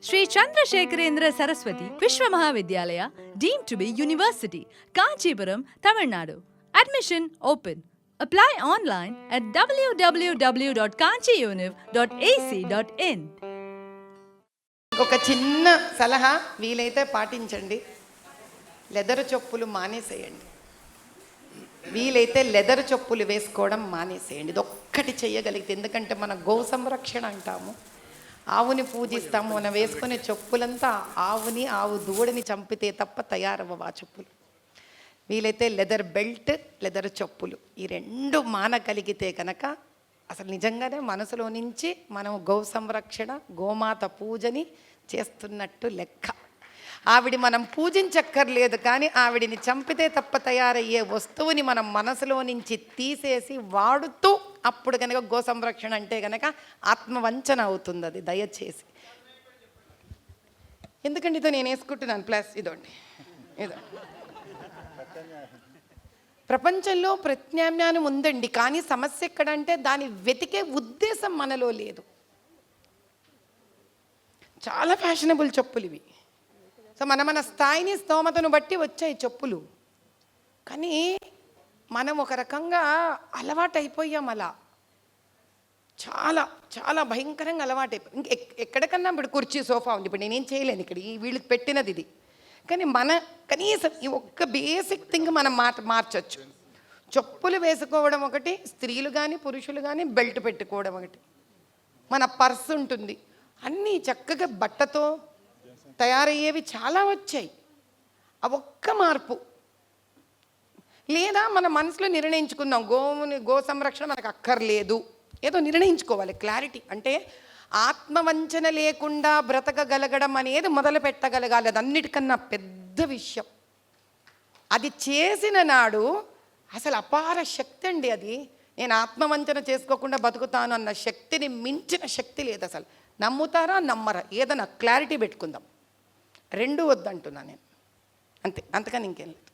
Sri Chandrasekharendra Saraswati Vishwa Mahavidyalaya, deemed to be University, Kanchipuram, Tamil Nadu. Admission open. Apply online at www.kanchiuniv.ac.in. ఒక చిన్న సలహా వీలైతే పాటించండి. Leather చెప్పులు మానేసేయండి. వీలైతే లెదర్ చెప్పులు వేసుకోవడం మానేసేయండి. ఇది ఒక్కటి చేయగలిగితే, ఎందుకంటే మన గో సంరక్షణ అంటాము, ఆవుని పూజిస్తాము, మనం వేసుకునే చెప్పులంతా ఆవు దూడని చంపితే తప్ప తయారవ్వవు ఆ చెప్పులు. వీలైతే లెదర్ బెల్ట్, లెదర్ చెప్పులు ఈ రెండు మానగలిగితే కనుక అసలు నిజంగానే మనసులో నుంచి మనం గౌ సంరక్షణ, గోమాత పూజని చేస్తున్నట్టు లెక్క. ఆవిడి మనం పూజించక్కర్లేదు, కానీ ఆవిడిని చంపితే తప్ప తయారయ్యే వస్తువుని మనం మనసులో నుంచి తీసేసి వాడుతూ అప్పుడు కనుక గో సంరక్షణ అంటే కనుక ఆత్మవంచన అవుతుంది. అది దయచేసి, ఎందుకంటే ఇదో నేను వేసుకుంటున్నాను ప్లస్ ఇదోండి. ప్రపంచంలో ప్రత్యామ్నాయం ఉందండి, కానీ సమస్య ఎక్కడంటే దాన్ని వెతికే ఉద్దేశం మనలో లేదు. చాలా ఫ్యాషనబుల్ చెప్పులు ఇవి. సో మన స్థాయిని, స్తోమతను బట్టి వచ్చాయి చెప్పులు, కానీ మనం ఒక రకంగా అలవాటు అయిపోయాం. అలా చాలా చాలా భయంకరంగా అలవాటైపోయి ఎక్కడికన్నా ఇప్పుడు కుర్చీ, సోఫా ఉంది, ఇప్పుడు నేనేం చేయలేను, ఇక్కడ ఈ వీళ్ళకి పెట్టినది ఇది. కానీ మన కనీసం ఈ ఒక్క బేసిక్ థింగ్ మనం మార్చచ్చు. చెప్పులు వేసుకోవడం ఒకటి, స్త్రీలు కానీ పురుషులు కానీ బెల్ట్ పెట్టుకోవడం ఒకటి. మన పర్స్ ఉంటుంది, అన్నీ చక్కగా బట్టతో తయారయ్యేవి చాలా వచ్చాయి. ఆ ఒక్క మార్పు, లేదా మన మనసులో నిర్ణయించుకుందాం గో సంరక్షణ మనకు అక్కర్లేదు, ఏదో నిర్ణయించుకోవాలి. క్లారిటీ అంటే ఆత్మవంచన లేకుండా బ్రతకగలగడం అనేది మొదలు పెట్టగలగాలి. అది అన్నిటికన్నా పెద్ద విషయం. అది చేసిన నాడు అసలు అపార శక్తి అండి అది. నేను ఆత్మవంచన చేసుకోకుండా బతుకుతాను అన్న శక్తిని మించిన శక్తి లేదు అసలు. నమ్ముతారా నమ్మరా ఏదైనా క్లారిటీ పెట్టుకుందాం. రెండు వద్దంటున్నా నేను, అంతే, అంతకని ఇంకేం లేదు.